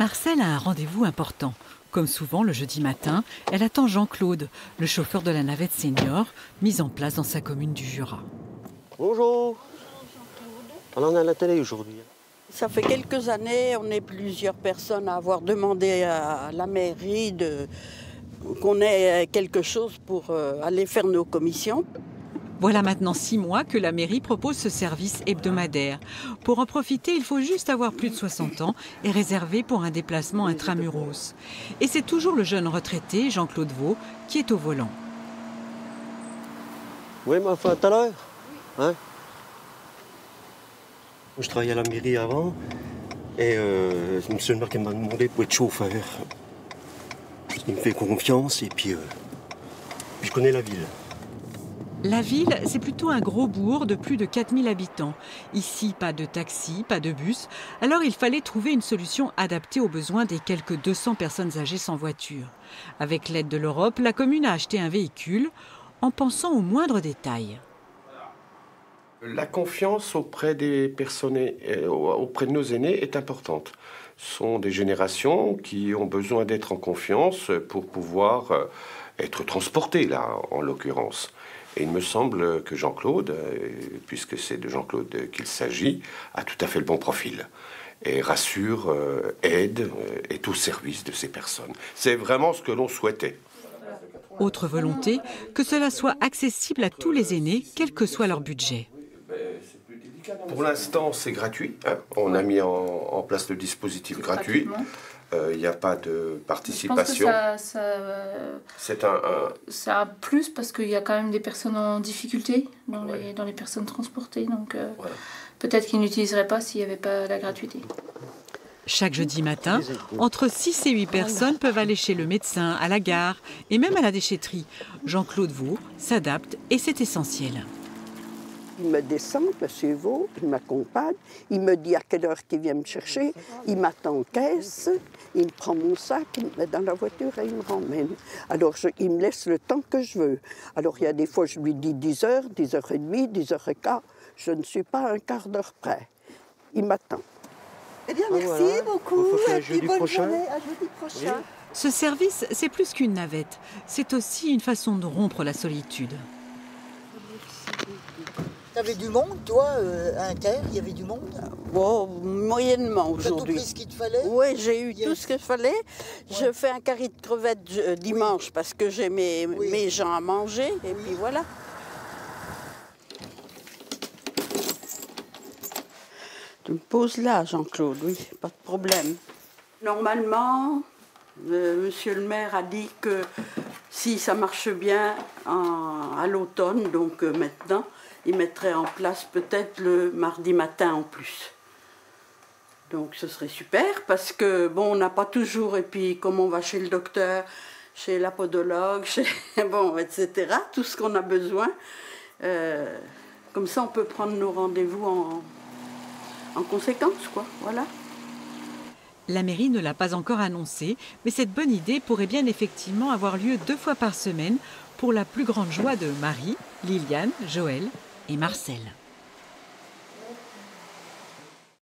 Marcel a un rendez-vous important. Comme souvent le jeudi matin, elle attend Jean-Claude, le chauffeur de la navette senior, mise en place dans sa commune du Jura. Bonjour. On en a à la télé aujourd'hui. Ça fait quelques années, on est plusieurs personnes à avoir demandé à la mairie qu'on ait quelque chose pour aller faire nos commissions. Voilà maintenant 6 mois que la mairie propose ce service hebdomadaire. Pour en profiter, il faut juste avoir plus de 60 ans et réserver pour un déplacement intramuros. Et c'est toujours le jeune retraité, Jean-Claude Vaux, qui est au volant. Oui, ma femme, tout à l'heure. Hein? Je travaillais à la mairie avant et monsieur le maire qui m'a demandé pour être chauffeur. Il me fait confiance et puis je connais la ville. La ville, c'est plutôt un gros bourg de plus de 4000 habitants. Ici, pas de taxi, pas de bus. Alors il fallait trouver une solution adaptée aux besoins des quelques 200 personnes âgées sans voiture. Avec l'aide de l'Europe, la commune a acheté un véhicule en pensant aux moindres détails. La confiance auprès des personnes, auprès de nos aînés est importante. Ce sont des générations qui ont besoin d'être en confiance pour pouvoir être transportées, là, en l'occurrence. Et il me semble que Jean-Claude, puisque c'est de Jean-Claude qu'il s'agit, a tout à fait le bon profil. Et rassure, aide, est au service de ces personnes. C'est vraiment ce que l'on souhaitait. Autre volonté, que cela soit accessible à tous les aînés, quel que soit leur budget. Pour l'instant, c'est gratuit. Hein. On a mis en place le dispositif gratuit. Il n'y a pas de participation. Je pense que c'est un plus parce qu'il y a quand même des personnes en difficulté dans les personnes transportées. Donc peut-être qu'ils n'utiliseraient pas s'il n'y avait pas la gratuité. Chaque jeudi matin, entre 6 et 8 personnes peuvent aller chez le médecin, à la gare et même à la déchetterie. Jean-Claude Vaux s'adapte et c'est essentiel. Il me descend, monsieur Vaux, il m'accompagne, il me dit à quelle heure il vient me chercher, il m'attend en caisse, il me prend mon sac, il me met dans la voiture et il me ramène. Alors il me laisse le temps que je veux. Alors il y a des fois je lui dis 10h, 10h30, 10h15, je ne suis pas à un quart d'heure près. Il m'attend. Eh bien merci beaucoup, à jeudi prochain. À jeudi prochain. Oui. Ce service, c'est plus qu'une navette, c'est aussi une façon de rompre la solitude. T'avais du monde, toi, à Inter, il y avait du monde? Bon, moyennement aujourd'hui. T'as tout pris ce qu'il te fallait? Oui, j'ai eu tout ce qu'il fallait. Ouais. Je fais un curry de crevettes dimanche parce que j'ai mes gens à manger et puis voilà. Tu me poses là, Jean-Claude, oui, pas de problème. Normalement, monsieur le maire a dit que si ça marche bien à l'automne, donc maintenant, il mettrait en place peut-être le mardi matin en plus. Donc ce serait super parce que bon, on n'a pas toujours, et puis comme on va chez le docteur, chez la podologue, bon, etc., tout ce qu'on a besoin, comme ça on peut prendre nos rendez-vous en conséquence, quoi, voilà. La mairie ne l'a pas encore annoncé, mais cette bonne idée pourrait bien effectivement avoir lieu 2 fois par semaine pour la plus grande joie de Marie, Liliane, Joël et Marcel.